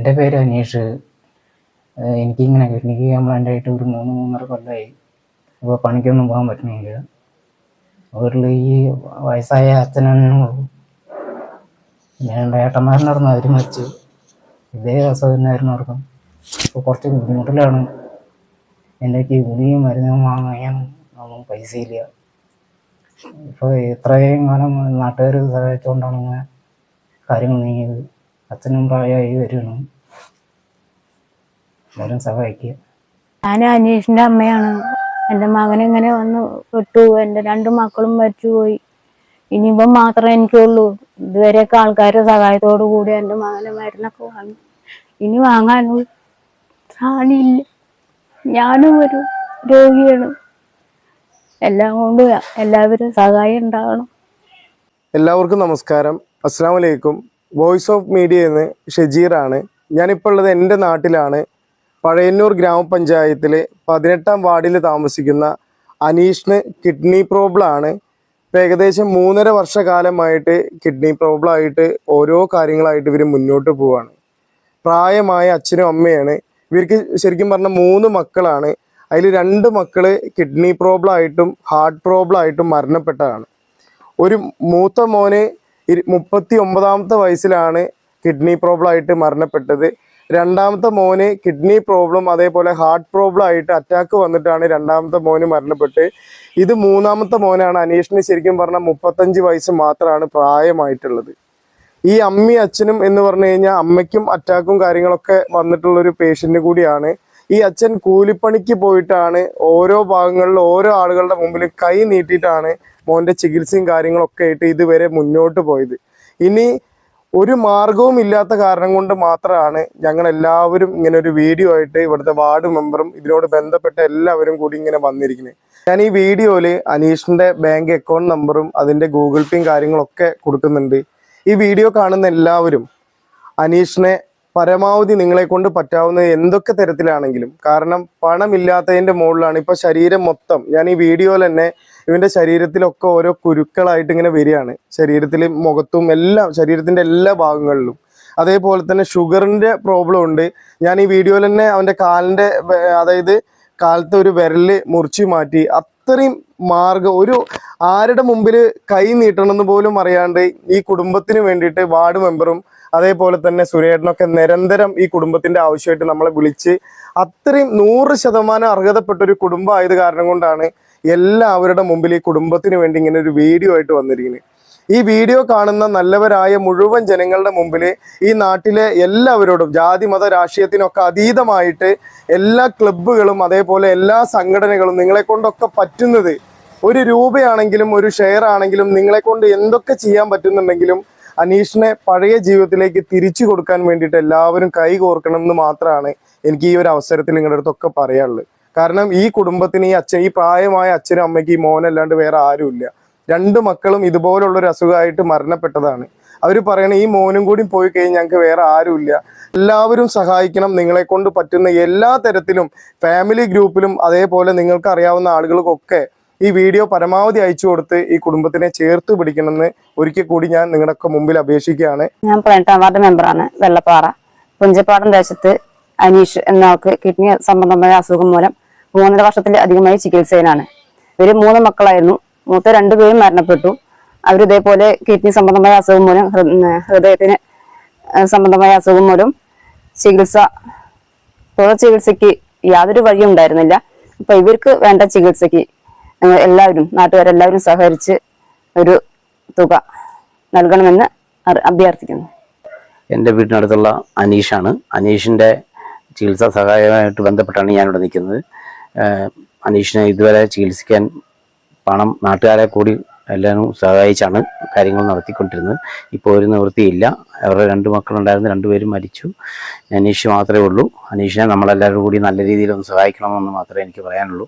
എൻ്റെ പേര് അനീഷ്. എനിക്കിങ്ങനെ കിഡ്നിക്ക് കംപ്ലൈൻ്റ് ആയിട്ട് ഒരു 3-3.5 കൊല്ലമായി. ഇപ്പോൾ പണിക്കൊന്നും പോകാൻ പറ്റുന്നില്ല. വീട്ടിൽ ഈ വയസ്സായ അച്ഛനും ഞാൻ ഏട്ടന്മാരനായിരുന്നു, അവർ മരിച്ചു. ഇതേ അവസ്ഥ തന്നെയായിരുന്നു അവർക്കും. ഇപ്പോൾ കുറച്ച് ബുദ്ധിമുട്ടിലാണ്. എൻ്റെ ഗുളിയും മരുന്നും വാങ്ങാൻ ഒന്നും പൈസയില്ല. ഇപ്പോൾ ഇത്രയും കാലം നാട്ടുകാർ സഹായിച്ചുകൊണ്ടാണ് ഇങ്ങനെ കാര്യങ്ങൾ നീങ്ങിയത്. അച്ഛനും പ്രായമായി വരുന്നു, എല്ലാവരും സഹായിക്കുക. ഞാൻ അനീഷിൻ്റെ അമ്മയാണ്. എൻ്റെ മകനിങ്ങനെ വന്ന് വിട്ടു. എൻ്റെ 2 മക്കളും മരിച്ചുപോയി. ഇനിയിപ്പം മാത്രമേ എനിക്കുള്ളൂ. ഇതുവരെയൊക്കെ ആൾക്കാരുടെ സഹായത്തോടു കൂടി എൻ്റെ മകനെ മരുന്നൊക്കെ വാങ്ങി. ഇനി വാങ്ങാനും സാണിയില്ല. ഞാനും ഒരു രോഗിയാണ്. എല്ലാം കൊണ്ട് എല്ലാവരും സഹായം ഉണ്ടാകണം. എല്ലാവർക്കും നമസ്കാരം. അസ്സലാമു അലൈക്കും. വോയിസ് ഓഫ് മീഡിയയിൽ നിന്ന് ഷജീറാണ്. ഞാനിപ്പോൾ ഉള്ളത് എൻ്റെ നാട്ടിലാണ്. പഴയന്നൂർ ഗ്രാമപഞ്ചായത്തിൽ 18-ാം വാർഡിൽ താമസിക്കുന്ന അനീഷിന് കിഡ്നി പ്രോബ്ലമാണ്. ഇപ്പോൾ ഏകദേശം 3.5 വർഷക്കാലമായിട്ട് കിഡ്നി പ്രോബ്ലം ആയിട്ട് ഓരോ കാര്യങ്ങളായിട്ട് ഇവർ മുന്നോട്ട് പോവുകയാണ്. പ്രായമായ അച്ഛനും അമ്മയാണ്. ഇവർക്ക് ശരിക്കും പറഞ്ഞാൽ 3 മക്കളാണ്. അതിൽ 2 മക്കൾ കിഡ്നി പ്രോബ്ലം ആയിട്ടും ഹാർട്ട് പ്രോബ്ലം ആയിട്ടും മരണപ്പെട്ടതാണ്. ഒരു മൂത്ത മോന് 39-ാമത്തെ വയസ്സിലാണ് കിഡ്നി പ്രോബ്ലം ആയിട്ട് മരണപ്പെട്ടത്. 2ാമത്തെ മോന് കിഡ്നി പ്രോബ്ലം അതേപോലെ ഹാർട്ട് പ്രോബ്ലം ആയിട്ട് അറ്റാക്ക് വന്നിട്ടാണ് 2ാമത്തെ മോന് മരണപ്പെട്ട്. ഇത് 3ാമത്തെ മോനാണ്. അനീഷിന് ശരിക്കും പറഞ്ഞാൽ 35 വയസ്സ് മാത്രമാണ് പ്രായമായിട്ടുള്ളത്. ഈ അമ്മയും അച്ഛനും എന്ന് പറഞ്ഞു കഴിഞ്ഞാൽ അമ്മയ്ക്കും അറ്റാക്കും കാര്യങ്ങളൊക്കെ വന്നിട്ടുള്ളൊരു പേഷ്യൻ്റ് കൂടിയാണ്. ഈ അച്ഛൻ കൂലിപ്പണിക്ക് പോയിട്ടാണ് ഓരോ ഭാഗങ്ങളിലും ഓരോ ആളുകളുടെ മുമ്പിൽ കൈ നീട്ടിയിട്ടാണ് മോൻ്റെ ചികിത്സയും കാര്യങ്ങളൊക്കെ ആയിട്ട് ഇതുവരെ മുന്നോട്ട് പോയത്. ഇനി ഒരു മാർഗവും ഇല്ലാത്ത കാരണം കൊണ്ട് മാത്രമാണ് ഞങ്ങളെല്ലാവരും ഇങ്ങനെ ഒരു വീഡിയോ ആയിട്ട് ഇവിടുത്തെ വാർഡ് മെമ്പറും ഇതിനോട് ബന്ധപ്പെട്ട എല്ലാവരും കൂടി ഇങ്ങനെ വന്നിരിക്കുന്നത്. ഞാൻ ഈ വീഡിയോയിൽ അനീഷിൻ്റെ ബാങ്ക് അക്കൗണ്ട് നമ്പറും അതിൻ്റെ ഗൂഗിൾ പേയും കാര്യങ്ങളൊക്കെ കൊടുക്കുന്നുണ്ട്. ഈ വീഡിയോ കാണുന്ന എല്ലാവരും അനീഷിനെ പരമാവധി നിങ്ങളെ കൊണ്ട് പറ്റാവുന്ന എന്തൊക്കെ തരത്തിലാണെങ്കിലും, കാരണം പണമില്ലാത്തതിൻ്റെ മുകളിലാണ് ഇപ്പോൾ ശരീരം മൊത്തം. ഞാൻ ഈ വീഡിയോയിൽ തന്നെ ഇവൻ്റെ ശരീരത്തിലൊക്കെ ഓരോ കുരുക്കളായിട്ട് ഇങ്ങനെ വരികയാണ്. ശരീരത്തിൽ മുഖത്തും എല്ലാം ശരീരത്തിൻ്റെ എല്ലാ ഭാഗങ്ങളിലും. അതേപോലെ തന്നെ ഷുഗറിൻ്റെ പ്രോബ്ലം ഉണ്ട്. ഞാൻ ഈ വീഡിയോയിൽ തന്നെ അവൻ്റെ കാലിൻ്റെ അതായത് കാലത്തെ ഒരു വിരല് മുറിച്ച് മാറ്റി. അത്രയും മാർഗം ഒരു ആരുടെ മുമ്പിൽ കൈ നീട്ടണമെന്ന് പോലും അറിയാണ്ട് ഈ കുടുംബത്തിന് വേണ്ടിയിട്ട് വാർഡ് മെമ്പറും അതേപോലെ തന്നെ സുരേട്ടനൊക്കെ നിരന്തരം ഈ കുടുംബത്തിന്റെ ആവശ്യമായിട്ട് നമ്മളെ വിളിച്ച് അത്രയും 100% അർഹതപ്പെട്ടൊരു കുടുംബം ആയത് കാരണം കൊണ്ടാണ് എല്ലാവരുടെ മുമ്പിൽ ഈ കുടുംബത്തിന് വേണ്ടി ഇങ്ങനെ ഒരു വീഡിയോ ആയിട്ട് വന്നിരിക്കുന്നത്. ഈ വീഡിയോ കാണുന്ന നല്ലവരായ മുഴുവൻ ജനങ്ങളുടെ മുമ്പിൽ ഈ നാട്ടിലെ എല്ലാവരോടും ജാതി മത രാഷ്ട്രീയത്തിനൊക്കെ അതീതമായിട്ട് എല്ലാ ക്ലബ്ബുകളും അതേപോലെ എല്ലാ സംഘടനകളും നിങ്ങളെ കൊണ്ടൊക്കെ പറ്റുന്നത് 1 രൂപയാണെങ്കിലും 1 ഷെയർ ആണെങ്കിലും നിങ്ങളെ കൊണ്ട് എന്തൊക്കെ ചെയ്യാൻ പറ്റുന്നുണ്ടെങ്കിലും അനീഷിനെ പഴയ ജീവിതത്തിലേക്ക് തിരിച്ചു കൊടുക്കാൻ വേണ്ടിയിട്ട് എല്ലാവരും കൈ കോർക്കണം എന്ന് മാത്രമാണ് എനിക്ക് ഈ ഒരു അവസരത്തിൽ നിങ്ങളുടെ അടുത്തൊക്കെ പറയാനുള്ളത്. കാരണം ഈ കുടുംബത്തിന് ഈ പ്രായമായ അച്ഛനും അമ്മയ്ക്ക് ഈ മോനല്ലാണ്ട് വേറെ ആരുമില്ല. 2 മക്കളും ഇതുപോലുള്ളൊരു അസുഖമായിട്ട് മരണപ്പെട്ടതാണ്. അവർ പറയണ ഈ മോനും കൂടി പോയി കഴിഞ്ഞാൽ ഞങ്ങൾക്ക് വേറെ ആരുമില്ല. എല്ലാവരും സഹായിക്കണം. നിങ്ങളെ കൊണ്ട് പറ്റുന്ന എല്ലാ തരത്തിലും ഫാമിലി ഗ്രൂപ്പിലും അതേപോലെ നിങ്ങൾക്ക് അറിയാവുന്ന ആളുകൾക്കൊക്കെ ഈ വീഡിയോ പരമാവധി അയച്ചു കൊടുത്ത് ഈ കുടുംബത്തിനെ ചേർത്ത് പിടിക്കണമെന്ന് ഒരിക്കൽ കൂടി ഞാൻ നിങ്ങളുടെ മുമ്പിൽ അപേക്ഷിക്കുകയാണ്. ഞാൻ 18-ാം വാർഡ് മെമ്പറാണ്. വെള്ളപ്പാറ പുഞ്ചപ്പാടം ദേശത്ത് അനീഷ് എന്ന ആൾക്ക് കിഡ്നി സംബന്ധമായ അസുഖം മൂലം 3.5 വർഷത്തിലധികമായി ചികിത്സയിലാണ്. ഇവർ 3 മക്കളായിരുന്നു. മൂത്ത 2 പേരും മരണപ്പെട്ടു. അവരിതേപോലെ കിഡ്നി സംബന്ധമായ അസുഖം മൂലം ഹൃദയത്തിന് സംബന്ധമായ അസുഖം മൂലം തുടർ ചികിത്സയ്ക്ക് യാതൊരു വഴിയും ഉണ്ടായിരുന്നില്ല. അപ്പൊ ഇവർക്ക് വേണ്ട ചികിത്സയ്ക്ക് നാട്ടുകാരെല്ലാവരും സഹകരിച്ച് ഒരു തുക നൽകണമെന്ന് അഭ്യർത്ഥിക്കുന്നു. എൻ്റെ വീടിനടുത്തുള്ള അനീഷാണ്. അനീഷിൻ്റെ ചികിത്സാ സഹായമായിട്ട് ബന്ധപ്പെട്ടാണ് ഞാനിവിടെ നിൽക്കുന്നത്. അനീഷിനെ ഇതുവരെ ചികിത്സിക്കാൻ പണം നാട്ടുകാരെ കൂടി എല്ലാവരും സഹായിച്ചാണ് കാര്യങ്ങൾ നടത്തിക്കൊണ്ടിരുന്നത്. ഇപ്പോൾ ഒരു നിവൃത്തിയില്ല. അവരുടെ 2 മക്കളുണ്ടായിരുന്നു, 2 പേരും മരിച്ചു. അനീഷ് മാത്രമേ ഉള്ളൂ. അനീഷിനെ നമ്മളെല്ലാവരും കൂടി നല്ല രീതിയിൽ ഒന്ന് സഹായിക്കണമെന്ന് മാത്രമേ എനിക്ക് പറയാനുള്ളൂ.